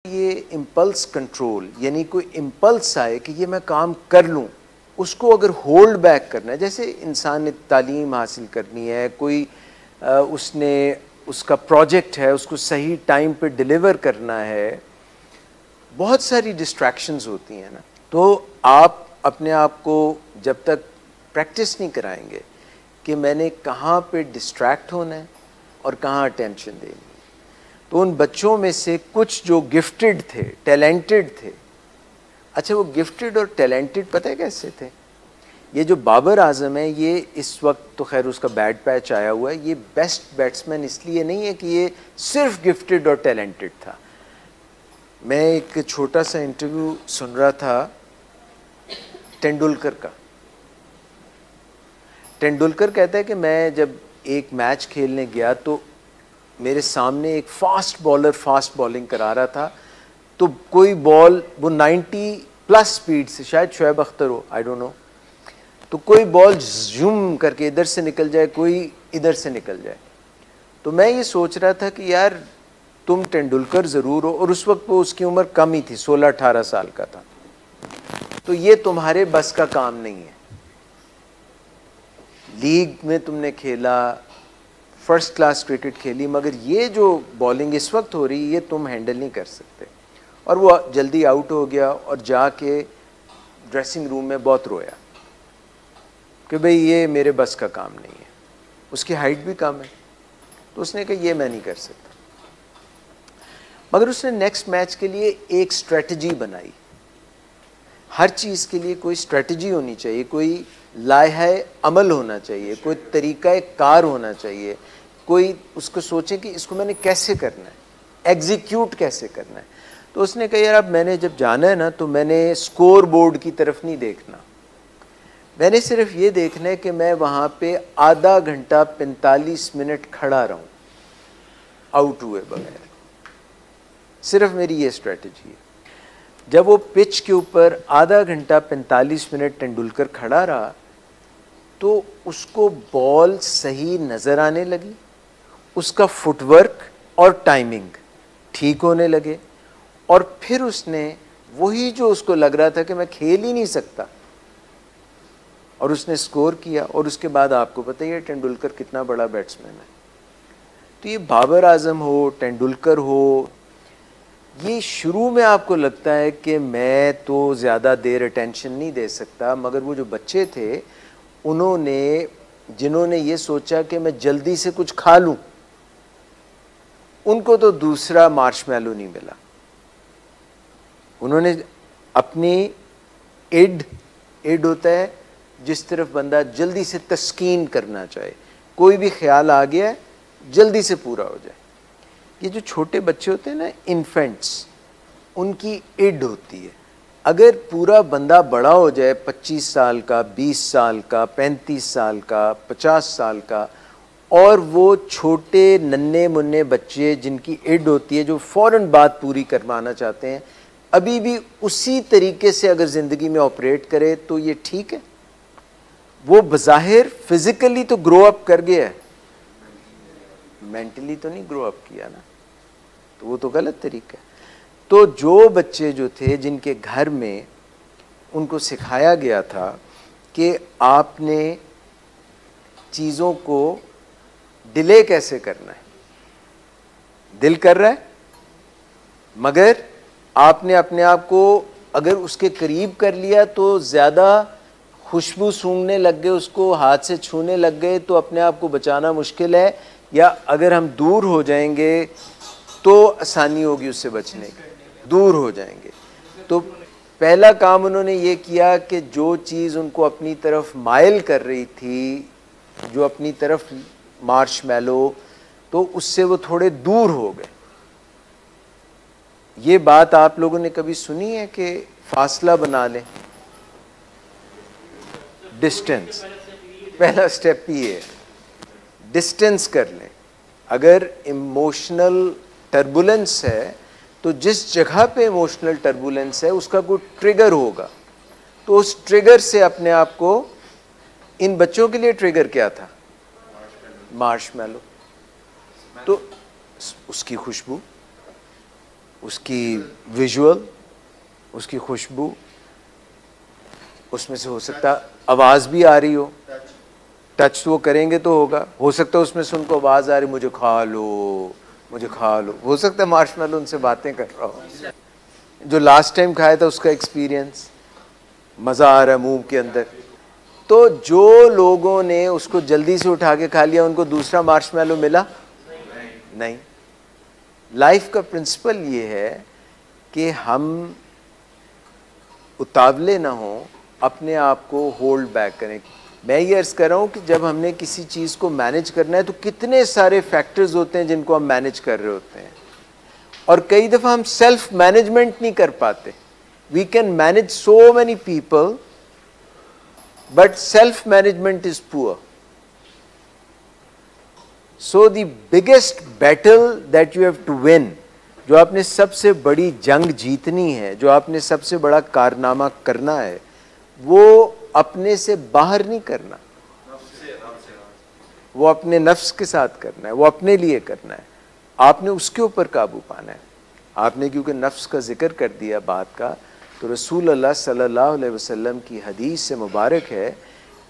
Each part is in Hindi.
ये इम्पल्स कंट्रोल, यानी कोई इम्पल्स आए कि ये मैं काम कर लूँ, उसको अगर होल्ड बैक करना है, जैसे इंसान ने तालीम हासिल करनी है, कोई उसने उसका प्रोजेक्ट है, उसको सही टाइम पे डिलीवर करना है, बहुत सारी डिस्ट्रैक्शंस होती हैं ना। तो आप अपने आप को जब तक प्रैक्टिस नहीं कराएंगे कि मैंने कहाँ पे डिस्ट्रैक्ट होना है और कहाँ अटेंशन देनी है, तो उन बच्चों में से कुछ जो गिफ्टेड थे, टैलेंटेड थे, अच्छा वो गिफ्टेड और टैलेंटेड पता है कैसे थे? ये जो बाबर आजम है, ये इस वक्त तो खैर उसका बैड पैच आया हुआ है, ये बेस्ट बैट्समैन इसलिए नहीं है कि ये सिर्फ गिफ्टेड और टैलेंटेड था। मैं एक छोटा सा इंटरव्यू सुन रहा था तेंदुलकर का। तेंदुलकर कहता है कि मैं जब एक मैच खेलने गया तो मेरे सामने एक फास्ट बॉलर फास्ट बॉलिंग करा रहा था, तो कोई बॉल वो 90 प्लस स्पीड से, शायद शोएब अख्तर हो, आई डोंट नो, तो कोई बॉल जूम करके इधर से निकल जाए, कोई इधर से निकल जाए। तो मैं ये सोच रहा था कि यार तुम तेंदुलकर ज़रूर हो, और उस वक्त वो उसकी उम्र कम ही थी, 16-18 साल का था, तो ये तुम्हारे बस का काम नहीं है। लीग में तुमने खेला, फर्स्ट क्लास क्रिकेट खेली, मगर ये जो बॉलिंग इस वक्त हो रही है ये तुम हैंडल नहीं कर सकते। और वो जल्दी आउट हो गया और जाके ड्रेसिंग रूम में बहुत रोया कि भाई ये मेरे बस का काम नहीं है। उसकी हाइट भी कम है, तो उसने कहा ये मैं नहीं कर सकता। मगर उसने नेक्स्ट मैच के लिए एक स्ट्रेटजी बनाई। हर चीज़ के लिए कोई स्ट्रेटजी होनी चाहिए, कोई लाहे अमल होना चाहिए, कोई तरीका कार होना चाहिए, कोई उसको सोचे कि इसको मैंने कैसे करना है, एग्जीक्यूट कैसे करना है। तो उसने कहा यार अब मैंने जब जाना है ना, तो मैंने स्कोर बोर्ड की तरफ नहीं देखना, मैंने सिर्फ ये देखना है कि मैं वहाँ पे आधा घंटा 45 मिनट खड़ा रहूँ आउट हुए बगैर। सिर्फ मेरी ये स्ट्रेटजी है। जब वो पिच के ऊपर आधा घंटा 45 मिनट तेंदुलकर खड़ा रहा, तो उसको बॉल सही नज़र आने लगी, उसका फुटवर्क और टाइमिंग ठीक होने लगे, और फिर उसने वही जो उसको लग रहा था कि मैं खेल ही नहीं सकता, और उसने स्कोर किया। और उसके बाद आपको पता ही है तेंदुलकर कितना बड़ा बैट्समैन है। तो ये बाबर आजम हो, तेंदुलकर हो, ये शुरू में आपको लगता है कि मैं तो ज़्यादा देर अटेंशन नहीं दे सकता, मगर वो जो बच्चे थे उन्होंने, जिन्होंने ये सोचा कि मैं जल्दी से कुछ खा लूँ, उनको तो दूसरा मार्शमैलो नहीं मिला। उन्होंने अपनी इड होता है जिस तरफ बंदा जल्दी से तस्कीन करना चाहे, कोई भी ख्याल आ गया जल्दी से पूरा हो जाए। ये जो छोटे बच्चे होते हैं ना, इन्फेंट्स, उनकी इड होती है। अगर पूरा बंदा बड़ा हो जाए, 25 साल का, 20 साल का, 35 साल का, 50 साल का, और वो छोटे नन्हे मुन्ने बच्चे जिनकी इड होती है, जो फ़ौरन बात पूरी करवाना चाहते हैं, अभी भी उसी तरीके से अगर ज़िंदगी में ऑपरेट करे तो ये ठीक है। वो बज़ाहिर फिज़िकली तो ग्रो अप कर गया है, मेंटली तो नहीं ग्रो अप किया ना, तो वो तो गलत तरीका है। तो जो बच्चे जो थे जिनके घर में उनको सिखाया गया था कि आपने चीज़ों को डिले कैसे करना है, दिल कर रहा है मगर आपने अपने आप को अगर उसके करीब कर लिया तो ज़्यादा खुशबू सूंघने लग गए, उसको हाथ से छूने लग गए, तो अपने आप को बचाना मुश्किल है। या अगर हम दूर हो जाएंगे तो आसानी होगी उससे बचने की, दूर हो जाएंगे। तो पहला काम उन्होंने ये किया कि जो चीज़ उनको अपनी तरफ माइल कर रही थी, जो अपनी तरफ मार्शमैलो, तो उससे वो थोड़े दूर हो गए। ये बात आप लोगों ने कभी सुनी है कि फासला बना लें, डिस्टेंस, पहला स्टेप ये है, डिस्टेंस कर लें। अगर इमोशनल टर्बुलेंस है तो जिस जगह पे इमोशनल टर्बुलेंस है उसका कोई ट्रिगर होगा, तो उस ट्रिगर से अपने आप को, इन बच्चों के लिए ट्रिगर क्या था? मार्शमैलो। तो उसकी खुशबू, उसकी विजुअल, उसकी खुशबू, उसमें से हो सकता आवाज़ भी आ रही हो, टच वो करेंगे तो होगा, हो सकता है उसमें से उनको आवाज़ आ रही मुझे खा लो, मुझे खा लो, हो सकता है मार्शमेलो उनसे बातें कर रहा हो, जो लास्ट टाइम खाया था उसका एक्सपीरियंस, मज़ा आ रहा है मुंह के अंदर। तो जो लोगों ने उसको जल्दी से उठा के खा लिया उनको दूसरा मार्शमेलो मिला नहीं। लाइफ का प्रिंसिपल ये है कि हम उतावले ना हो, अपने आप को होल्ड बैक करें। मैं ये अर्ज़ कर रहा हूँ कि जब हमने किसी चीज़ को मैनेज करना है तो कितने सारे फैक्टर्स होते हैं जिनको हम मैनेज कर रहे होते हैं, और कई दफ़ा हम सेल्फ मैनेजमेंट नहीं कर पाते। We can manage so many people but self management is poor. So the biggest battle that you have to win, जो आपने सबसे बड़ी जंग जीतनी है, जो आपने सबसे बड़ा कारनामा करना है, वो अपने से बाहर नहीं करना, वो अपने नफ्स के साथ करना है, वो अपने लिए करना है। आपने उसके ऊपर काबू पाना है। आपने क्योंकि नफ्स का जिक्र कर दिया बात का, तो रसूल अल्लाह सल्लल्लाहु अलैहि वसल्लम की हदीस से मुबारक है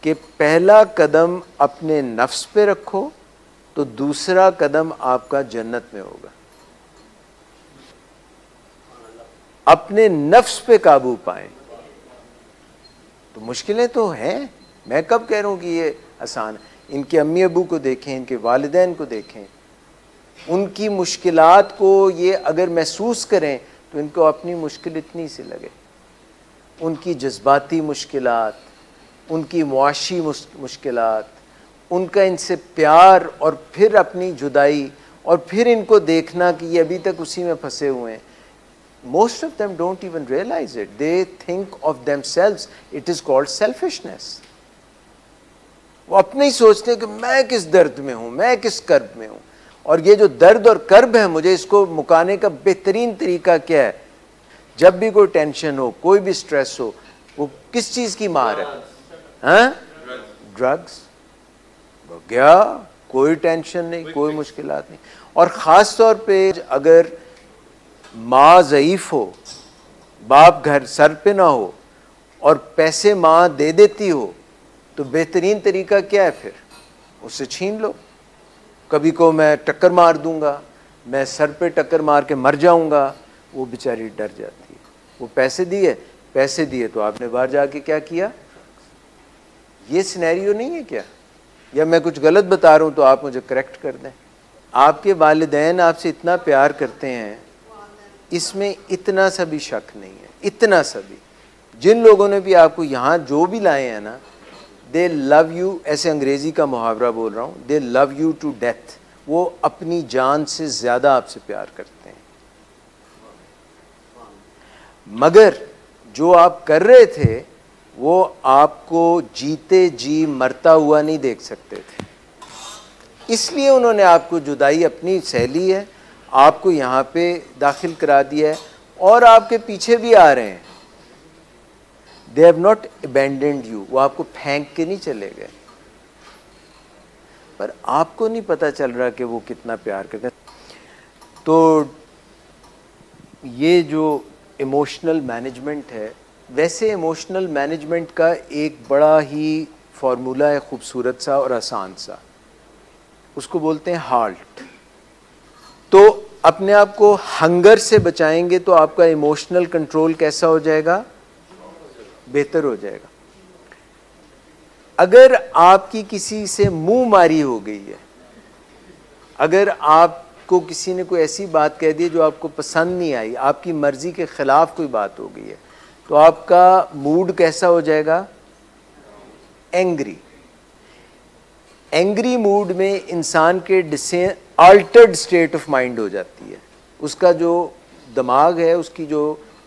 कि पहला कदम अपने नफ्स पे रखो तो दूसरा कदम आपका जन्नत में होगा। अपने नफ्स पे काबू पाएं। तो मुश्किलें तो हैं, मैं कब कह रहा हूं कि ये आसान है। इनके अम्मी अबू को देखें, इनके वालिदैन को देखें, उनकी मुश्किलात को ये अगर महसूस करें तो इनको अपनी मुश्किल इतनी सी लगे। उनकी जज्बाती मुश्किलात, उनकी मुआशी मुश्किलात, उनका इनसे प्यार और फिर अपनी जुदाई, और फिर इनको देखना कि ये अभी तक उसी में फंसे हुए हैं। Most of them don't even realize it. They think of themselves. It is called selfishness. वो अपने ही सोचते हैं कि मैं किस दर्द में हूँ, मैं किस कर्ब में हूँ, और ये जो दर्द और कर्ब है मुझे इसको मुकाने का बेहतरीन तरीका क्या है। जब भी कोई टेंशन हो, कोई भी स्ट्रेस हो, वो किस चीज़ की मार है? हाँ, ड्रग्स। गया, कोई टेंशन नहीं, कोई मुश्किलात नहीं। और ख़ास तौर पे अगर माँ ज़ईफ़ हो, बाप घर सर पे ना हो और पैसे माँ दे देती हो, तो बेहतरीन तरीका क्या है? फिर उससे छीन लो। कभी को मैं टक्कर मार दूंगा, मैं सर पे टक्कर मार के मर जाऊंगा, वो बेचारी डर जाती है। वो पैसे दिए तो आपने बाहर जाके क्या किया? ये सिनेरियो नहीं है क्या? या मैं कुछ गलत बता रहा हूँ तो आप मुझे करेक्ट कर दें। आपके वालिदैन आपसे इतना प्यार करते हैं, इसमें इतना सा भी शक नहीं है, इतना सा भी। जिन लोगों ने भी आपको यहाँ जो भी लाए हैं ना, दे लव यू, ऐसे अंग्रेज़ी का मुहावरा बोल रहा हूँ, they love you to death. वो अपनी जान से ज़्यादा आपसे प्यार करते हैं। मगर जो आप कर रहे थे वो आपको जीते जी मरता हुआ नहीं देख सकते थे, इसलिए उन्होंने आपको जुदाई अपनी सहली है, आपको यहाँ पे दाखिल करा दिया है, और आपके पीछे भी आ रहे हैं। They have not abandoned you, वो आपको फेंक के नहीं चले गए, पर आपको नहीं पता चल रहा कि वो कितना प्यार करते हैं। तो ये जो इमोशनल मैनेजमेंट है, वैसे इमोशनल मैनेजमेंट का एक बड़ा ही फार्मूला है, खूबसूरत सा और आसान सा, उसको बोलते हैं हाल्ट। तो अपने आप को हंगर से बचाएंगे तो आपका इमोशनल कंट्रोल कैसा हो जाएगा? बेहतर हो जाएगा। अगर आपकी किसी से मुंह मारी हो गई है, अगर आपको किसी ने कोई ऐसी बात कह दी जो आपको पसंद नहीं आई, आपकी मर्जी के खिलाफ कोई बात हो गई है, तो आपका मूड कैसा हो जाएगा? एंग्री। एंग्री मूड में इंसान के अल्टर्ड स्टेट ऑफ माइंड हो जाती है। उसका जो दिमाग है, उसकी जो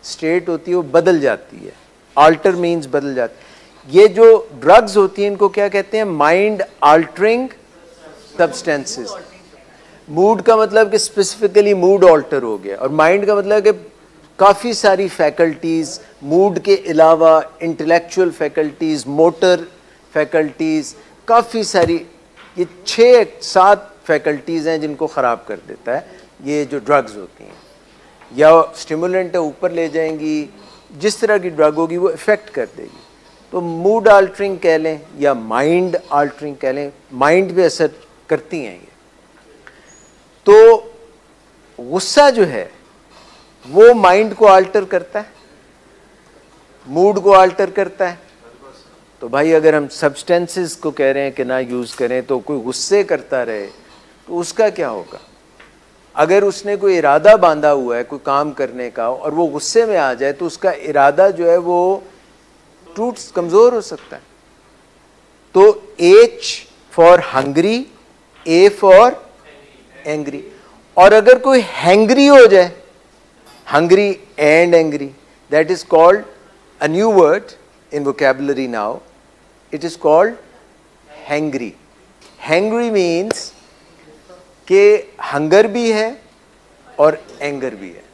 स्टेट होती है वो बदल जाती है। अल्टर मीन्स बदल जाती है। ये जो ड्रग्स होती हैं इनको क्या कहते हैं? Mind altering substances. मूड का मतलब कि स्पेसिफिकली मूड अल्टर हो गया, और माइंड का मतलब कि काफ़ी सारी फैकल्टीज़, मूड के अलावा इंटेलेक्चुअल फैकल्टीज़, मोटर फैकल्टीज़, काफ़ी सारी, ये 6-7 फैकल्टीज़ हैं जिनको ख़राब कर देता है ये जो ड्रग्स होती हैं। या स्टिमुलेंट है ऊपर ले जाएंगी, जिस तरह की ड्रग होगी वो इफ़ेक्ट कर देगी। तो मूड आल्टरिंग कह लें या माइंड आल्टरिंग कह लें, माइंड पे असर करती हैं ये। तो गुस्सा जो है वो माइंड को आल्टर करता है, मूड को आल्टर करता है। तो भाई अगर हम सब्सटेंसेस को कह रहे हैं कि ना यूज़ करें, तो कोई गुस्से करता रहे तो उसका क्या होगा? अगर उसने कोई इरादा बांधा हुआ है कोई काम करने का और वो गुस्से में आ जाए तो उसका इरादा जो है वो टूट कमज़ोर हो सकता है। तो H for hungry, A for angry. और अगर कोई हैंग्री हो जाए, hungry and angry, that is called a new word in vocabulary now, it is called hangry. Hangry means कि हंगर भी है और एंगर भी है।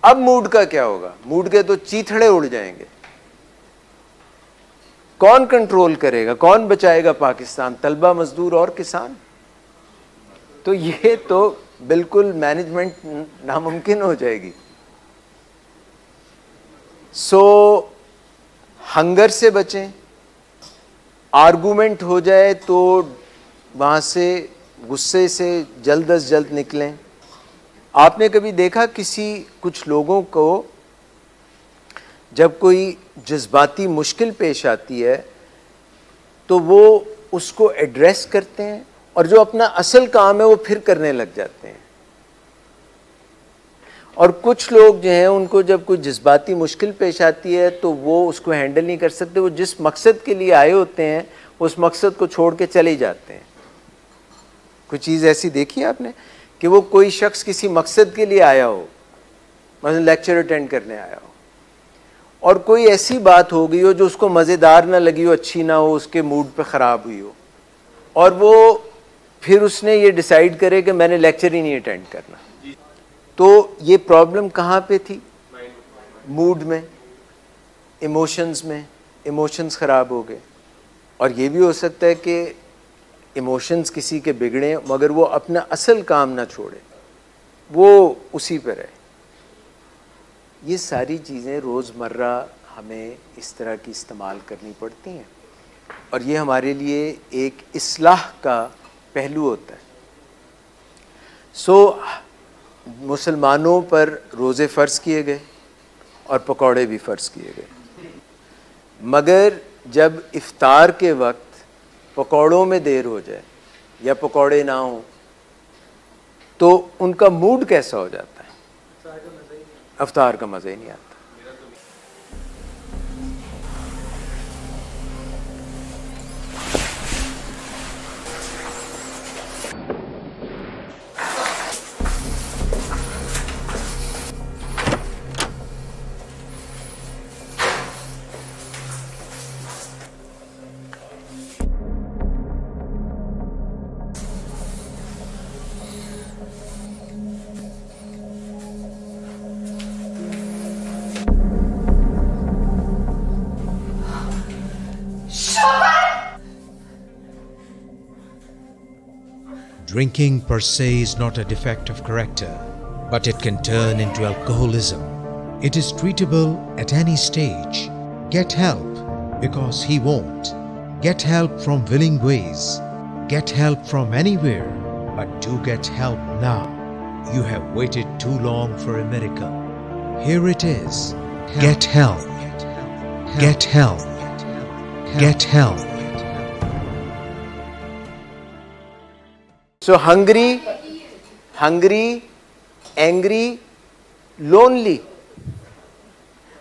अब मूड का क्या होगा? मूड के तो चीथड़े उड़ जाएंगे। कौन कंट्रोल करेगा? कौन बचाएगा पाकिस्तान? तलबा, मजदूर और किसान। तो ये तो बिल्कुल मैनेजमेंट नामुमकिन हो जाएगी। सो हंगर से बचें। आर्गूमेंट हो जाए तो वहाँ से गुस्से से जल्द अज जल्द निकलें। आपने कभी देखा कुछ लोगों को जब कोई जज्बाती मुश्किल पेश आती है तो वो उसको एड्रेस करते हैं और जो अपना असल काम है वो फिर करने लग जाते हैं। और कुछ लोग जो हैं उनको जब कोई जज्बाती मुश्किल पेश आती है तो वो उसको हैंडल नहीं कर सकते। वो जिस मकसद के लिए आए होते हैं उस मकसद को छोड़ के चले जाते हैं। कोई चीज़ ऐसी देखी है आपने कि वो कोई शख्स किसी मकसद के लिए आया हो, मतलब लेक्चर अटेंड करने आया हो, और कोई ऐसी बात हो गई हो जो उसको मज़ेदार ना लगी हो, अच्छी ना हो, उसके मूड पे ख़राब हुई हो, और वो फिर उसने ये डिसाइड करे कि मैंने लेक्चर ही नहीं अटेंड करना। तो ये प्रॉब्लम कहाँ पे थी? मूड में, इमोशंस में। इमोशंस ख़राब हो गए। और ये भी हो सकता है कि इमोशंस किसी के बिगड़े मगर वो अपना असल काम ना छोड़े, वो उसी पर रहे। ये सारी चीज़ें रोज़मर्रा हमें इस तरह की इस्तेमाल करनी पड़ती हैं और ये हमारे लिए एक इस्लाह का पहलू होता है। मुसलमानों पर रोज़े फ़र्ज़ किए गए और पकौड़े भी फ़र्ज़ किए गए, मगर जब इफ्तार के वक्त पकौड़ों में देर हो जाए या पकौड़े ना हो तो उनका मूड कैसा हो जाता है? इफ्तार का मज़ा ही नहीं आता। Drinking per se is not a defect of character, but it can turn into alcoholism. It is treatable at any stage. Get help because he won't. Get help from willing ways. Get help from anywhere, but do get help now. You have waited too long for a miracle. Here it is. Get help. Get help. Get help. So hungry, angry, lonely.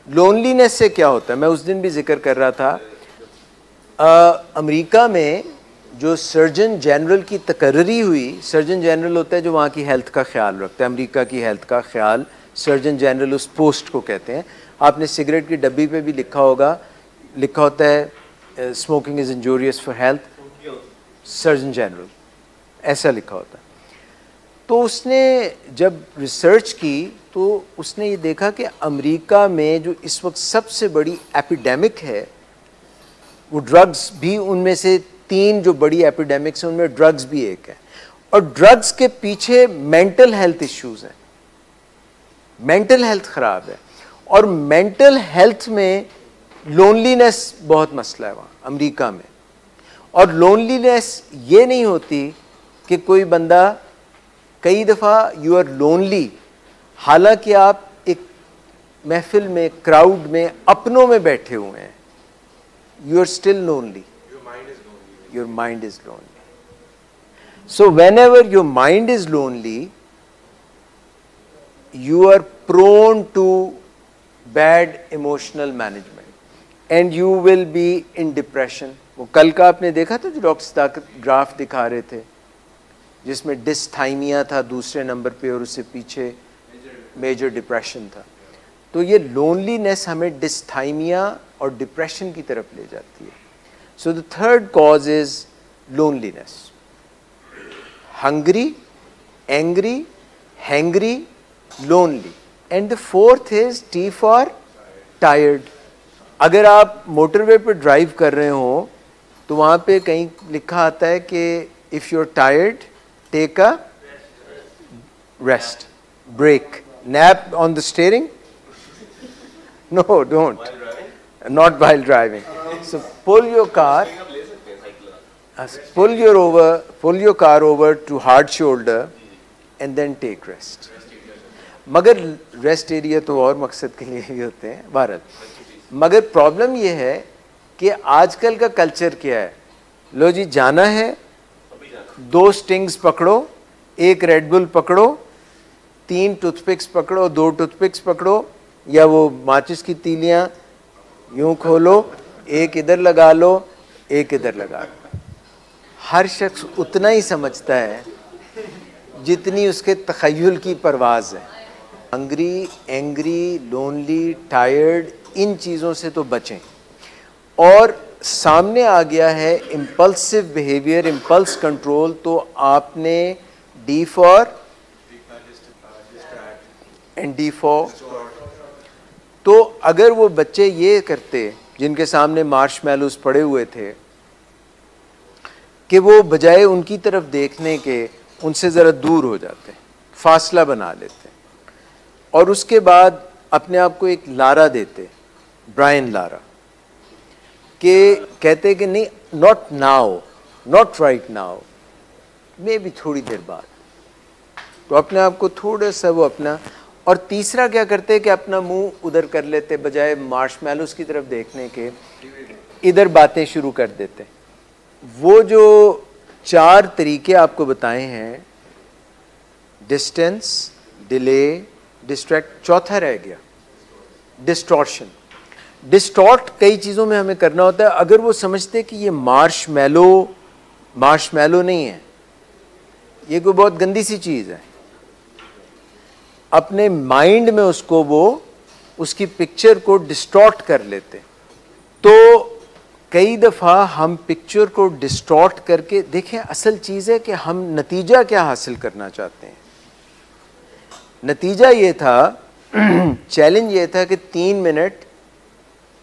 Loneliness से क्या होता है? मैं उस दिन भी जिक्र कर रहा था, अमेरिका में जो सर्जन जनरल की तकर्री हुई, सर्जन जनरल होता है जो वहाँ की हेल्थ का ख्याल रखता है, अमेरिका की हेल्थ का ख्याल सर्जन जनरल उस पोस्ट को कहते हैं। आपने सिगरेट की डब्बी पे भी लिखा होता है smoking is injurious for health, surgeon general ऐसा लिखा होता है। तो उसने जब रिसर्च की तो उसने ये देखा कि अमेरिका में जो इस वक्त सबसे बड़ी एपिडेमिक है वो ड्रग्स भी, उनमें से 3 जो बड़ी एपिडेमिक्स हैं उनमें ड्रग्स भी एक है, और ड्रग्स के पीछे मेंटल हेल्थ इश्यूज हैं। मेंटल हेल्थ ख़राब है। और मेंटल हेल्थ में लोनलीनेस बहुत मसला है वहाँ अमेरिका में। और लोनलीनेस ये नहीं होती कि कोई बंदा, कई दफ़ा यू आर लोनली हालांकि आप एक महफिल में, क्राउड में, अपनों में बैठे हुए हैं, you are still lonely, your mind is lonely. So whenever your mind is lonely you are prone to bad emotional management and you will be in depression। वो कल का आपने देखा था जो डॉक्टर ग्राफ दिखा रहे थे जिसमें डिस्थाइमिया था दूसरे नंबर पे और उससे पीछे मेजर डिप्रेशन था। तो ये लोनलीनेस हमें डिस्थाइमिया और डिप्रेशन की तरफ ले जाती है। So the third cause is loneliness, hungry, angry, hangry, lonely, and the fourth is T for tired। अगर आप मोटरवे पर ड्राइव कर रहे हो तो वहाँ पे कहीं लिखा आता है कि if you're tired take a rest, break, nap on the steering, no don't, not while driving। So pull your car over to hard shoulder and then take rest। मगर रेस्ट एरिया तो और मकसद के लिए ही होते हैं भारत। मगर प्रॉब्लम ये है कि आजकल का कल्चर क्या है, लो जी जाना है, 2 स्टिंग्स पकड़ो, 1 रेड बुल पकड़ो, 3 टूथपिक्स पकड़ो, 2 टूथपिक्स पकड़ो, या वो माचिस की तीलियां यूं खोलो, 1 इधर लगा लो, 1 इधर लगा लो। हर शख्स उतना ही समझता है जितनी उसके तखय्युल की परवाज़ है। हंग्री, एंग्री, लोनली, टायर्ड, इन चीज़ों से तो बचें। और सामने आ गया है इम्पल्सिव बिहेवियर, इम्पल्स कंट्रोल, तो आपने D for and D for. तो अगर वो बच्चे ये करते जिनके सामने मार्शमैलोस पड़े हुए थे कि वो बजाय उनकी तरफ देखने के उनसे ज़रा दूर हो जाते, फासला बना लेते और उसके बाद अपने आप को एक लारा देते, ब्रायन लारा, कि कहते कि नहीं, not now, not right now, मे भी थोड़ी देर बाद, तो अपने आप को थोड़ा सा वो अपना। और तीसरा क्या करते कि अपना मुंह उधर कर लेते, बजाय मार्शमैलोस की तरफ देखने के इधर बातें शुरू कर देते। वो जो 4 तरीके आपको बताए हैं, डिस्टेंस, डिले, डिस्ट्रैक्ट, चौथा रह गया डिस्टॉर्शन। डिस्टॉर्ट कई चीज़ों में हमें करना होता है। अगर वो समझते कि ये मार्शमैलो नहीं है, ये कोई बहुत गंदी सी चीज़ है, अपने माइंड में उसको वो उसकी पिक्चर को डिस्टॉर्ट कर लेते। तो कई दफ़ा हम पिक्चर को डिस्टॉर्ट करके देखें, असल चीज़ है कि हम नतीजा क्या हासिल करना चाहते हैं। नतीजा ये था, चैलेंज ये था कि 3 मिनट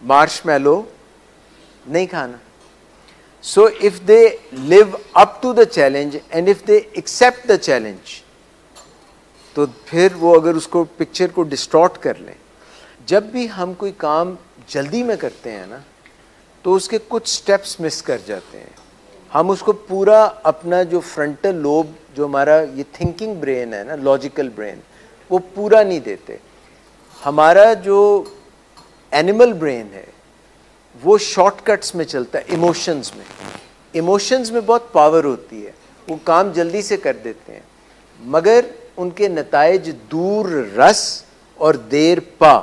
मार्शमैलो नहीं खाना। So if they live up to the challenge and if they accept the challenge, तो फिर वो अगर उसको पिक्चर को डिस्टॉर्ट कर लें। जब भी हम कोई काम जल्दी में करते हैं ना, तो उसके कुछ स्टेप्स मिस कर जाते हैं। हम उसको पूरा अपना जो फ्रंटल लोब, जो हमारा ये थिंकिंग ब्रेन है ना, लॉजिकल ब्रेन, वो पूरा नहीं देते। हमारा जो एनिमल ब्रेन है वो शॉर्टकट्स में चलता है, इमोशंस में। इमोशंस में बहुत पावर होती है, वो काम जल्दी से कर देते हैं, मगर उनके नताइज दूर रस और देर पा,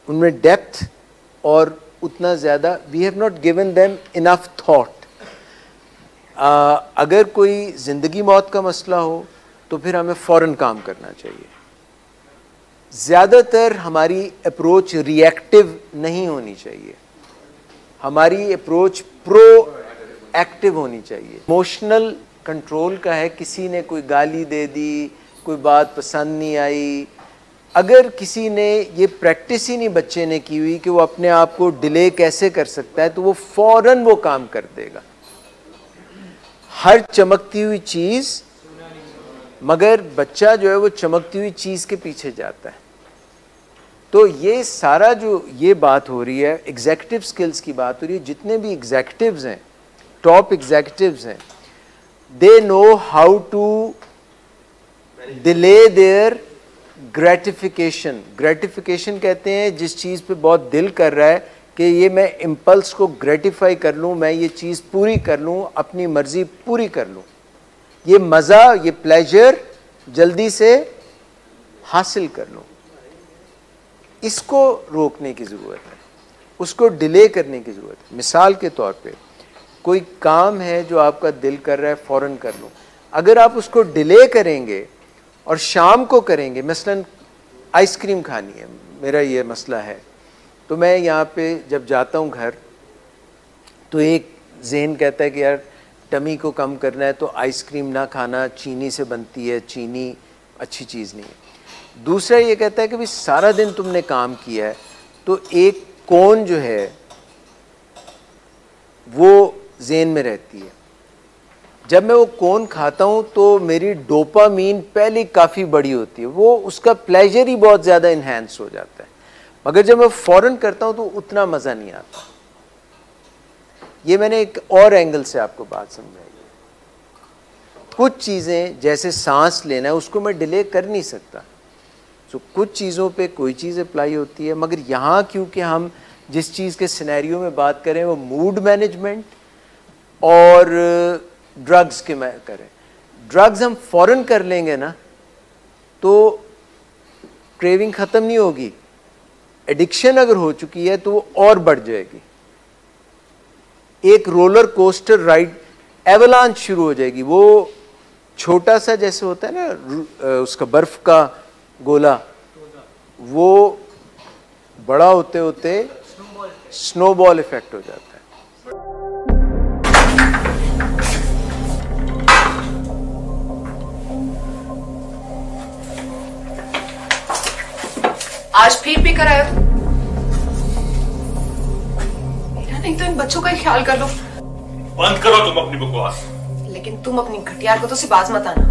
उनमें डेप्थ और उतना ज़्यादा we have not given them enough thought. अगर कोई ज़िंदगी मौत का मसला हो तो फिर हमें फ़ौरन काम करना चाहिए। ज़्यादातर हमारी अप्रोच रिएक्टिव नहीं होनी चाहिए, हमारी अप्रोच प्रो एक्टिव होनी चाहिए। इमोशनल कंट्रोल का है, किसी ने कोई गाली दे दी, कोई बात पसंद नहीं आई, अगर किसी ने ये प्रैक्टिस ही नहीं बच्चे ने की हुई कि वो अपने आप को डिले कैसे कर सकता है, तो वो फ़ौरन वो काम कर देगा। हर चमकती हुई चीज़ मगर बच्चा जो है वो चमकती हुई चीज़ के पीछे जाता है। तो ये सारा जो ये बात हो रही है, एग्जीक्यूटिव स्किल्स की बात हो रही है, जितने भी एग्जीक्यूटिव्स हैं, टॉप एग्जीक्यूटिव्स हैं, they know how to delay their gratification. Gratification कहते हैं जिस चीज़ पे बहुत दिल कर रहा है कि ये मैं इम्पल्स को ग्रेटिफाई कर लूँ, मैं ये चीज़ पूरी कर लूँ, अपनी मर्ज़ी पूरी कर लूँ, ये मज़ा, ये प्लेजर जल्दी से हासिल कर लूँ। इसको रोकने की ज़रूरत है, उसको डिले करने की ज़रूरत है। मिसाल के तौर पे कोई काम है जो आपका दिल कर रहा है फ़ौरन कर लूँ, अगर आप उसको डिले करेंगे और शाम को करेंगे, मसलन आइसक्रीम खानी है, मेरा ये मसला है, तो मैं यहाँ पे जब जाता हूँ घर तो एक ज़हन कहता है कि यार टमी को कम करना है तो आइसक्रीम ना खाना, चीनी से बनती है, चीनी अच्छी चीज़ नहीं है। दूसरा ये कहता है कि भाई सारा दिन तुमने काम किया है तो एक कोन जो है वो ज़हन में रहती है, जब मैं वो कोन खाता हूँ तो मेरी डोपामीन पहले काफ़ी बड़ी होती है, वो उसका प्लेजर ही बहुत ज़्यादा इन्हेंस हो जाता है, मगर जब मैं फ़ौरन करता हूँ तो उतना मज़ा नहीं आता। ये मैंने एक और एंगल से आपको बात समझाई। कुछ चीज़ें जैसे सांस लेना है उसको मैं डिले कर नहीं सकता, तो कुछ चीज़ों पे कोई चीज़ अप्लाई होती है, मगर यहाँ क्योंकि हम जिस चीज़ के सिनेरियो में बात करें वो मूड मैनेजमेंट और ड्रग्स के में करें, ड्रग्स हम फ़ौरन कर लेंगे ना तो क्रेविंग ख़त्म नहीं होगी, एडिक्शन अगर हो चुकी है तो वो और बढ़ जाएगी। एक रोलर कोस्टर राइड एवलांच शुरू हो जाएगी, वो छोटा सा जैसे होता है ना उसका बर्फ का गोला, वो बड़ा होते होते स्नोबॉल इफेक्ट हो जाता है। आज फिर पी कर आए हो? मेरा नहीं तो इन बच्चों का ही ख्याल कर लो। बंद करो तुम अपनी बकवास। लेकिन तुम अपनी घटिया हरकतों से बाज मत आना।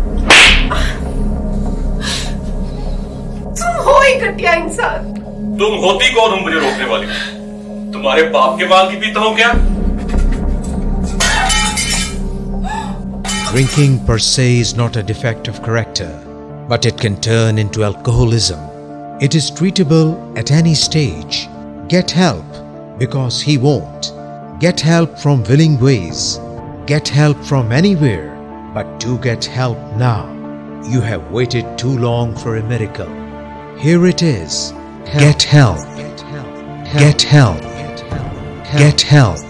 तुम हो ही घटिया इंसान। तुम होती कौन हो मुझे रोकने वाली? तुम्हारे बाप के बाल की पीता हूं क्या? Drinking per se is not a defect of character, but it can turn into alcoholism. It is treatable at any stage. Get help because he won't. Get help from willing ways. Get help from anywhere, but do get help now. You have waited too long for a miracle. Here it is. Get help. Get help. Get help. Get help.